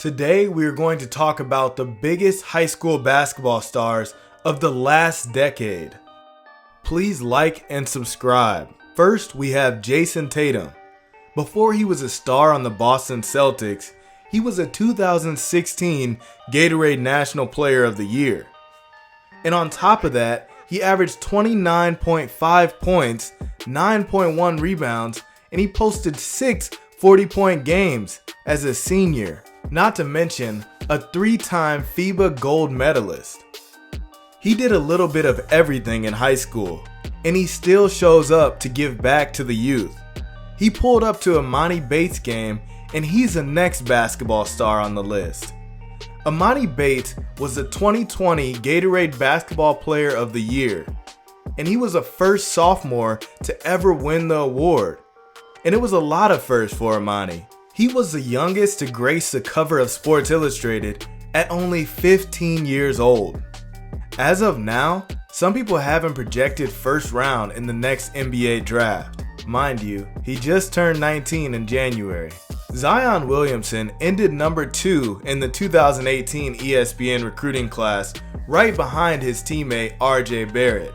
Today we are going to talk about the biggest high school basketball stars of the last decade. Please like and subscribe. First we have Jayson Tatum. Before he was a star on the Boston Celtics, he was a 2016 Gatorade National Player of the Year. And on top of that, he averaged 29.5 points, 9.1 rebounds, and he posted 6 40-point games as a senior. Not to mention a 3-time FIBA gold medalist. He did a little bit of everything in high school, and he still shows up to give back to the youth. He pulled up to a Emoni Bates game, and he's the next basketball star on the list. Emoni Bates was the 2020 Gatorade Basketball Player of the Year, and he was the first sophomore to ever win the award. And it was a lot of firsts for Emoni. He was the youngest to grace the cover of Sports Illustrated at only 15 years old. As of now, some people have him projected first round in the next NBA draft. Mind you, he just turned 19 in January. Zion Williamson ended number 2 in the 2018 ESPN recruiting class, right behind his teammate RJ Barrett.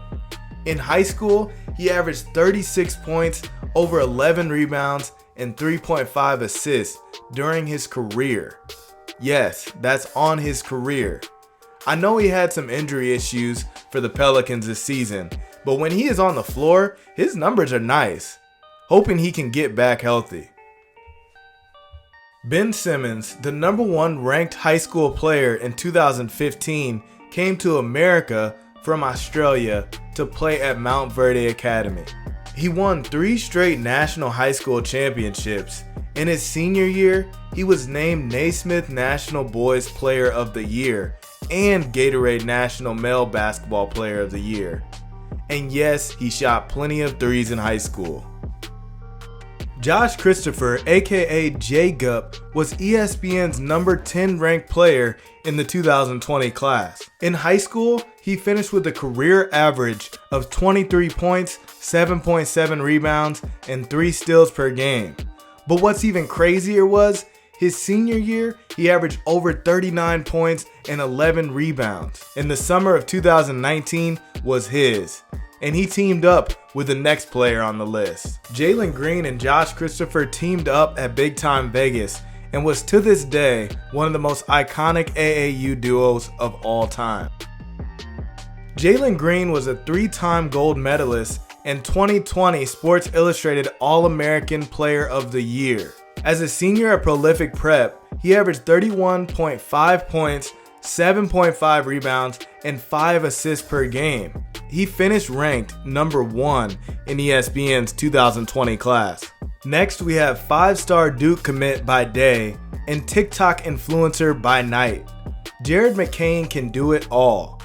In high school, he averaged 36 points, over 11 rebounds, and 3.5 assists during his career. Yes, that's on his career. I know he had some injury issues for the Pelicans this season, but when he is on the floor, his numbers are nice. Hoping he can get back healthy. Ben Simmons, the number 1 ranked high school player in 2015, came to America from Australia to play at Mount Verde Academy. He won 3 straight national high school championships. In his senior year, he was named Naismith National Boys Player of the Year and Gatorade National Male Basketball Player of the Year. And yes, he shot plenty of threes in high school. Josh Christopher, aka J-Gup, was ESPN's number 10 ranked player in the 2020 class. In high school, he finished with a career average of 23 points, 7.7 rebounds, and 3 steals per game. But what's even crazier was, his senior year, he averaged over 39 points and 11 rebounds. And the summer of 2019 was his. And he teamed up with the next player on the list. Jalen Green and Josh Christopher teamed up at Big Time Vegas and was to this day one of the most iconic AAU duos of all time. Jalen Green was a 3-time gold medalist and 2020 Sports Illustrated All-American Player of the Year. As a senior at Prolific Prep, he averaged 31.5 points, 7.5 rebounds, and 5 assists per game. He finished ranked number 1 in ESPN's 2020 class. Next, we have 5-star Duke commit by day and TikTok influencer by night. Jared McCain can do it all.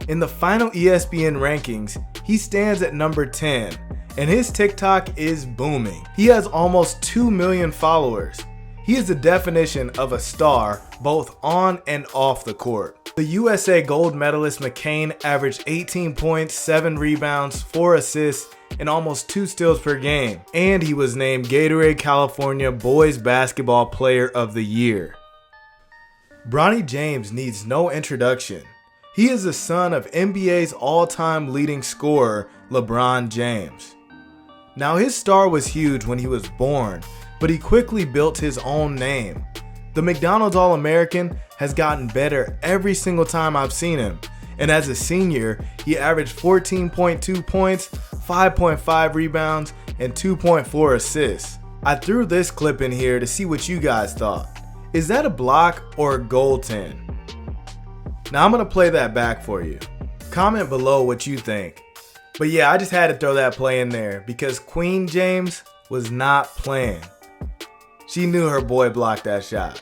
In the final ESPN rankings, he stands at number 10, and his TikTok is booming. He has almost 2 million followers. He is the definition of a star both on and off the court. The USA gold medalist McCain averaged 18 points, 7 rebounds, 4 assists, and almost 2 steals per game. And he was named Gatorade California Boys Basketball Player of the Year. Bronny James needs no introduction. He is the son of NBA's all-time leading scorer, LeBron James. Now his star was huge when he was born, but he quickly built his own name. The McDonald's All-American has gotten better every single time I've seen him, and as a senior, he averaged 14.2 points, 5.5 rebounds, and 2.4 assists. I threw this clip in here to see what you guys thought. Is that a block or a goaltend? Now I'm going to play that back for you. Comment below what you think. But yeah, I just had to throw that play in there because Queen James was not playing. She knew her boy blocked that shot.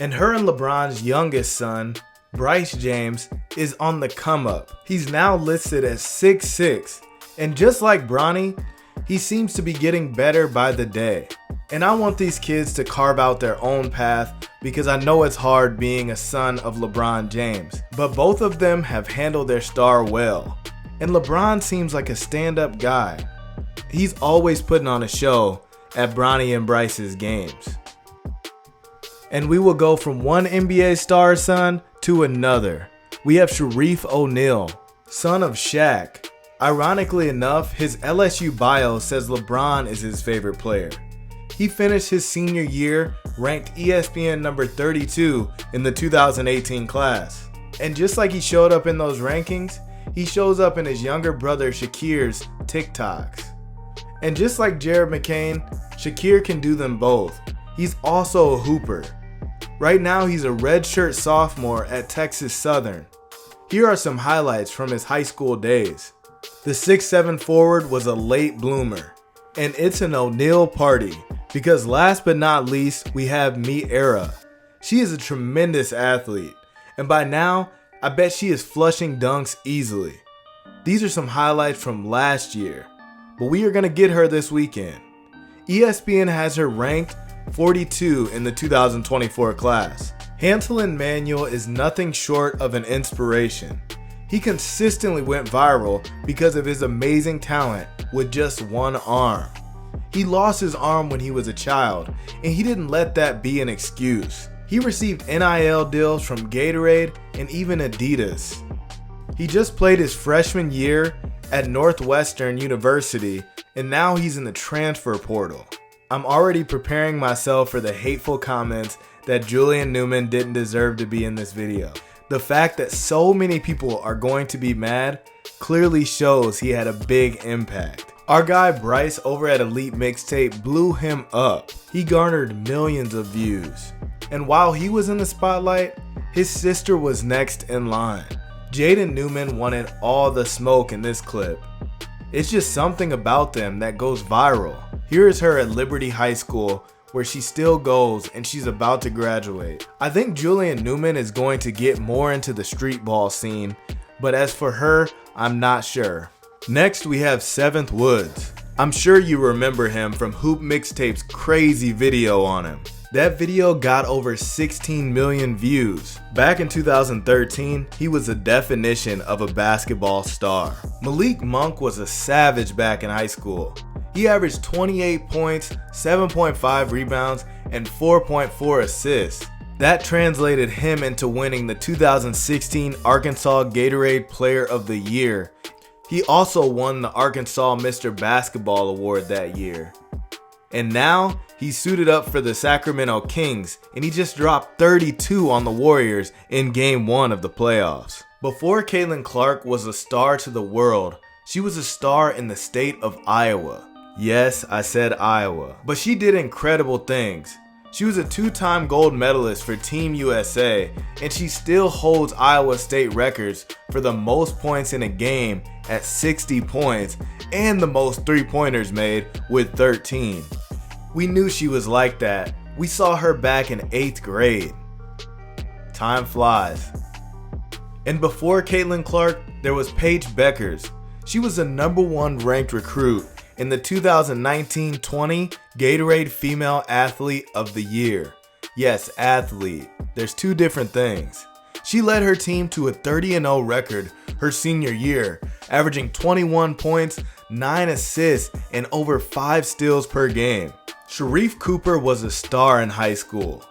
And her and LeBron's youngest son, Bryce James, is on the come up. He's now listed as 6'6", and just like Bronny, he seems to be getting better by the day. And I want these kids to carve out their own path because I know it's hard being a son of LeBron James. But both of them have handled their star well. And LeBron seems like a stand-up guy. He's always putting on a show at Bronny and Bryce's games. And we will go from one NBA star son to another. We have Shareef O'Neal, son of Shaq. Ironically enough, his LSU bio says LeBron is his favorite player. He finished his senior year ranked ESPN number 32 in the 2018 class. And just like he showed up in those rankings, he shows up in his younger brother Shakir's TikToks. And just like Jared McCain, Shakir can do them both. He's also a hooper. Right now he's a redshirt sophomore at Texas Southern. Here are some highlights from his high school days. The 6'7" forward was a late bloomer. And it's an O'Neal party, because last but not least, we have Miera. She is a tremendous athlete, and by now, I bet she is flushing dunks easily. These are some highlights from last year, but we are going to get her this weekend. ESPN has her ranked 42 in the 2024 class. HANSEL ENMANUEL is nothing short of an inspiration. He consistently went viral because of his amazing talent with just one arm. He lost his arm when he was a child, and he didn't let that be an excuse. He received NIL deals from Gatorade and even Adidas. He just played his freshman year at Northwestern University, and now he's in the transfer portal. I'm already preparing myself for the hateful comments that Julian NEWMAN didn't deserve to be in this video. The fact that so many people are going to be mad clearly shows he had a big impact. Our guy BRYCE over at Elite Mixtape blew him up. He garnered millions of views. And while he was in the spotlight, his sister was next in line. JADEN NEWMAN wanted all the smoke in this clip. It's just something about them that goes viral. Here is her at Liberty High School, where she still goes and she's about to graduate. I think Julian NEWMAN is going to get more into the street ball scene, but as for her, I'm not sure. Next we have 7th Woods. I'm sure you remember him from Hoop Mixtape's crazy video on him. That video got over 16 million views. Back in 2013, he was the definition of a basketball star. Malik Monk was a savage back in high school. He averaged 28 points, 7.5 rebounds, and 4.4 assists. That translated him into winning the 2016 Arkansas Gatorade Player of the Year. He also won the Arkansas Mr. Basketball Award that year. And now, he's suited up for the Sacramento Kings, and he just dropped 32 on the Warriors in Game 1 of the playoffs. Before Caitlin Clark was a star to the world, she was a star in the state of Iowa. Yes, I said Iowa. But she did incredible things. She was a 2-time gold medalist for Team USA, and she still holds Iowa State records for the most points in a game at 60 points and the most 3-pointers made with 13. We knew she was like that. We saw her back in 8th grade. Time flies. And before Caitlin Clark, there was Paige Beckers. She was the #1 ranked recruit in the 2019-20 Gatorade Female Athlete of the Year. Yes, athlete. There's two different things. She led her team to a 30-0 record her senior year, averaging 21 points, 9 assists, and over 5 steals per game. Sharife Cooper was a star in high school.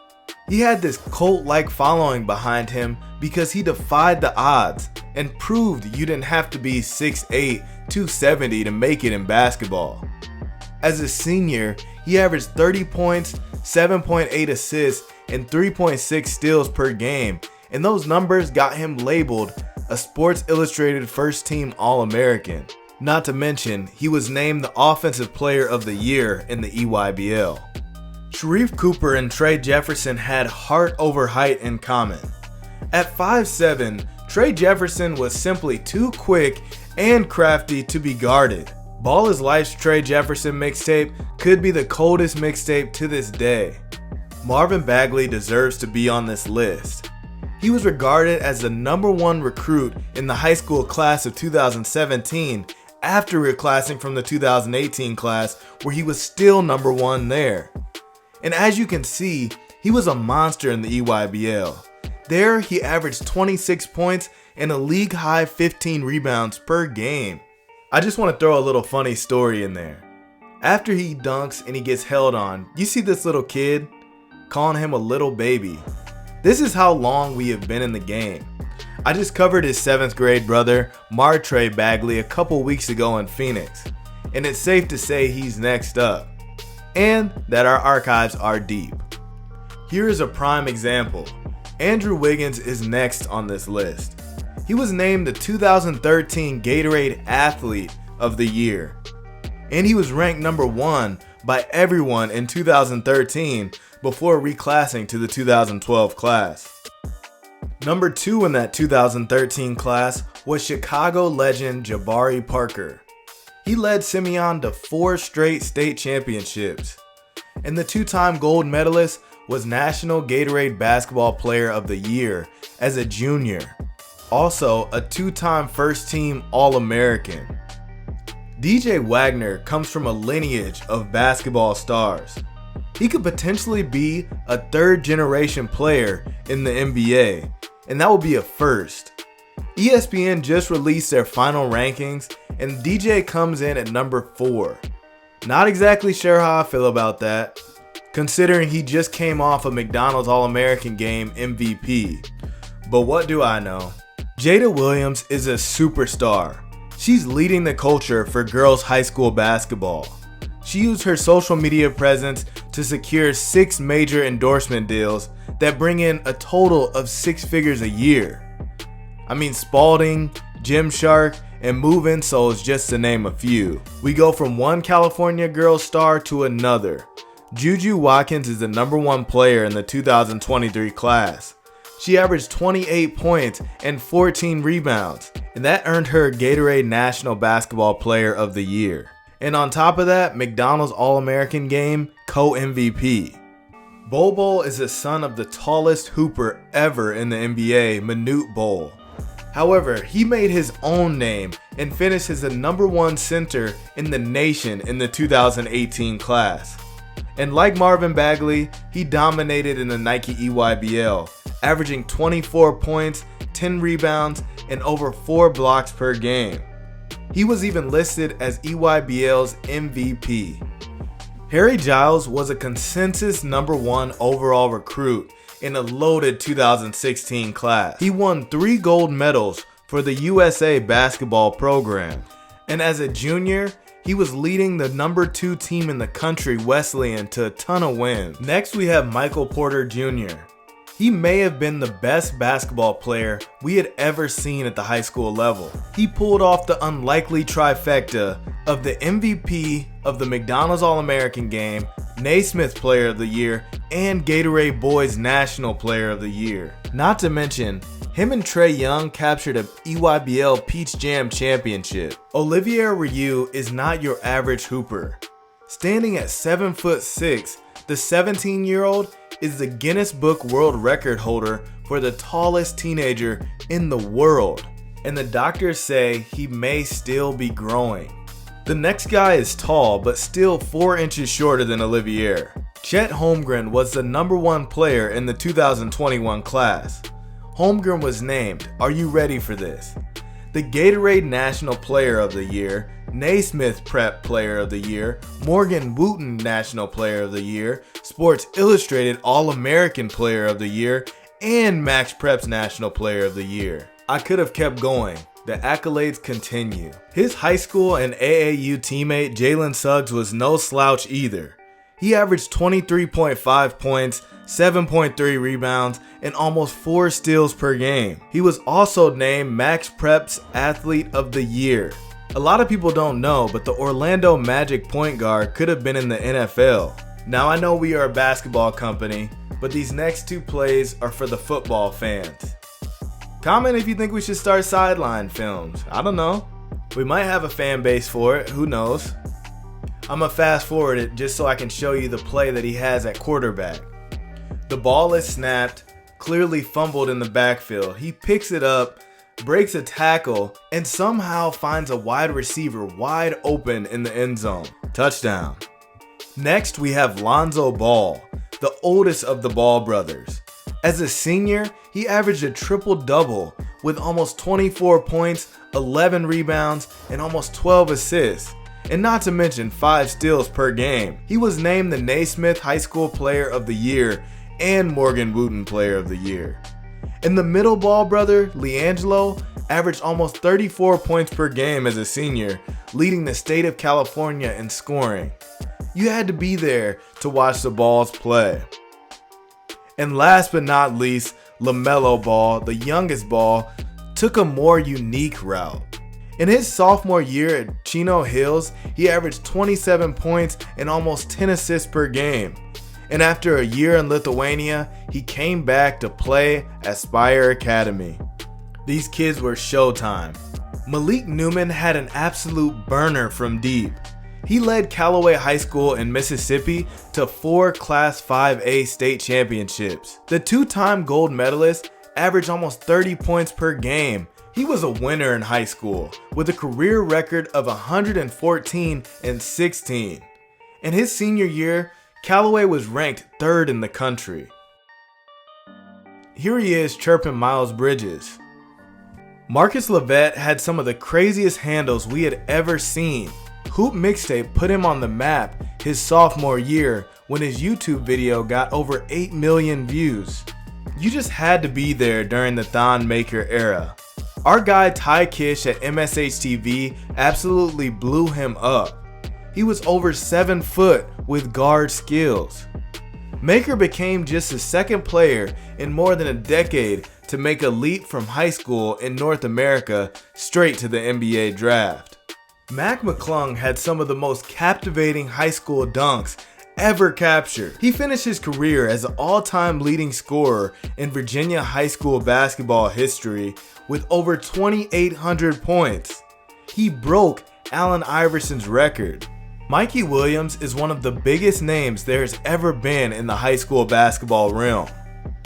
He had this cult-like following behind him because he defied the odds and proved you didn't have to be 6'8", 270 to make it in basketball. As a senior, he averaged 30 points, 7.8 assists, and 3.6 steals per game, and those numbers got him labeled a Sports Illustrated First Team All-American. Not to mention, he was named the Offensive Player of the Year in the EYBL. Sharife Cooper and Trey Jefferson had heart over height in common. At 5'7", Trey Jefferson was simply too quick and crafty to be guarded. Ball is Life's Trey Jefferson mixtape could be the coldest mixtape to this day. Marvin Bagley deserves to be on this list. He was regarded as the #1 recruit in the high school class of 2017 after reclassing from the 2018 class where he was still #1 there. And as you can see, he was a monster in the EYBL. There, he averaged 26 points and a league-high 15 rebounds per game. I just want to throw a little funny story in there. After he dunks and he gets held on, you see this little kid? calling him a little baby. This is how long we have been in the game. I just covered his 7th grade brother, Martre Bagley, a couple weeks ago in Phoenix, and it's safe to say he's next up, and that our archives are deep. Here is a prime example. Andrew Wiggins is next on this list. He was named the 2013 Gatorade Athlete of the Year, and he was ranked number 1 by everyone in 2013 before reclassing to the 2012 class. Number 2 in that 2013 class was Chicago legend Jabari Parker. He led Simeon to 4 straight state championships, and the 2-time gold medalist was National Gatorade Basketball Player of the Year as a junior. Also a 2-time first team All-American. DJ Wagner comes from a lineage of basketball stars. He could potentially be a 3rd generation player in the NBA, and that would be a first. ESPN just released their final rankings, and DJ comes in at number 4. Not exactly sure how I feel about that, considering he just came off a McDonald's All-American Game MVP. But what do I know? Jada Williams is a superstar. She's leading the culture for girls high school basketball. She used her social media presence to secure 6 major endorsement deals that bring in a total of 6 figures a year. I mean, Spalding, Gymshark, and Move Insoles, just to name a few. We go from one California girl star to another. Juju Watkins is the number 1 player in the 2023 class. She averaged 28 points and 14 rebounds, and that earned her Gatorade National Basketball Player of the Year. And on top of that, McDonald's All-American Game co-MVP. Bol Bol is the son of the tallest hooper ever in the NBA, Manute Bol. However, he made his own name and finished as the number 1 center in the nation in the 2018 class. And like Marvin Bagley, he dominated in the Nike EYBL, averaging 24 points, 10 rebounds, and over 4 blocks per game. He was even listed as EYBL's MVP. Harry Giles was a consensus number 1 overall recruit in a loaded 2016 class. He won 3 gold medals for the USA basketball program. And as a junior, he was leading the number 2 team in the country, Wesleyan, to a ton of wins. Next we have Michael Porter Jr. He may have been the best basketball player we had ever seen at the high school level. He pulled off the unlikely trifecta of the MVP of the McDonald's All-American Game, Naismith Player of the Year, and Gatorade Boys National Player of the Year. Not to mention, him and Trey Young captured a EYBL Peach Jam championship. Olivier Ryu is not your average hooper. Standing at 7'6", the 17-year-old is the Guinness Book World Record holder for the tallest teenager in the world, and the doctors say he may still be growing. The next guy is tall, but still 4 inches shorter than Olivier. Chet Holmgren was the number 1 player in the 2021 class. Holmgren was named, are you ready for this? The Gatorade National Player of the Year, Naismith Prep Player of the Year, Morgan Wooten National Player of the Year, Sports Illustrated All-American Player of the Year, and Max Prep's National Player of the Year. I could have kept going. The accolades continue. His high school and AAU teammate Jalen Suggs was no slouch either. He averaged 23.5 points, 7.3 rebounds, and almost 4 steals per game. He was also named Max Prep's Athlete of the Year. A lot of people don't know, but the Orlando Magic point guard could have been in the NFL. Now I know we are a basketball company, but these next 2 plays are for the football fans. Comment if you think we should start sideline films. I don't know. We might have a fan base for it, who knows. I'm gonna fast forward it just so I can show you the play that he has at quarterback. The ball is snapped, clearly fumbled in the backfield. He picks it up, breaks a tackle, and somehow finds a wide receiver wide open in the end zone. Touchdown. Next we have Lonzo Ball, the oldest of the Ball brothers. As a senior, he averaged a triple-double with almost 24 points, 11 rebounds, and almost 12 assists, and not to mention 5 steals per game. He was named the Naismith High School Player of the Year and Morgan Wooten Player of the Year. And the middle ball brother, LiAngelo, averaged almost 34 points per game as a senior, leading the state of California in scoring. You had to be there to watch the balls play. And last but not least, LaMelo Ball, the youngest Ball, took a more unique route. In his sophomore year at Chino Hills, he averaged 27 points and almost 10 assists per game. And after a year in Lithuania, he came back to play at Spire Academy. These kids were showtime. Malik Newman had an absolute burner from deep. He led Callaway High School in Mississippi to 4 Class 5A state championships. The two-time gold medalist averaged almost 30 points per game. He was a winner in high school with a career record of 114 and 16. In his senior year, Callaway was ranked 3rd in the country. Here he is chirping Miles Bridges. Marcus Levette had some of the craziest handles we had ever seen. Hoop Mixtape put him on the map his sophomore year when his YouTube video got over 8 million views. You just had to be there during the THON Maker era. Our guy Ty Kish at MSHTV absolutely blew him up. He was over 7 foot with guard skills. Maker became just the 2nd player in more than a decade to make a leap from high school in North America straight to the NBA draft. MCCLUNG had some of the most captivating high school dunks ever captured. He finished his career as an all-time leading scorer in Virginia high school basketball history with over 2,800 points. He broke Allen Iverson's record. Mikey Williams is one of the biggest names there has ever been in the high school basketball realm.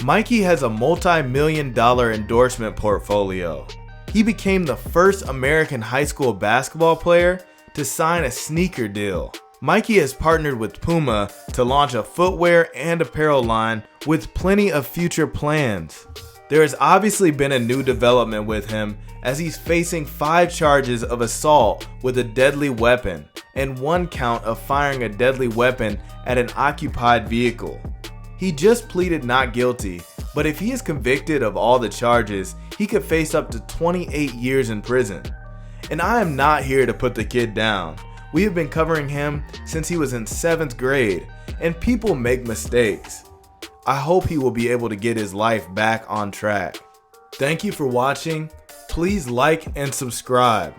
Mikey has a multi-million-dollar endorsement portfolio. He became the first American high school basketball player to sign a sneaker deal. Mikey has partnered with Puma to launch a footwear and apparel line with plenty of future plans. There has obviously been a new development with him as he's facing 5 charges of assault with a deadly weapon and 1 count of firing a deadly weapon at an occupied vehicle. He just pleaded not guilty, but if he is convicted of all the charges, he could face up to 28 years in prison. And I am not here to put the kid down. We have been covering him since he was in 7th grade, and people make mistakes. I hope he will be able to get his life back on track. Thank you for watching. Please like and subscribe.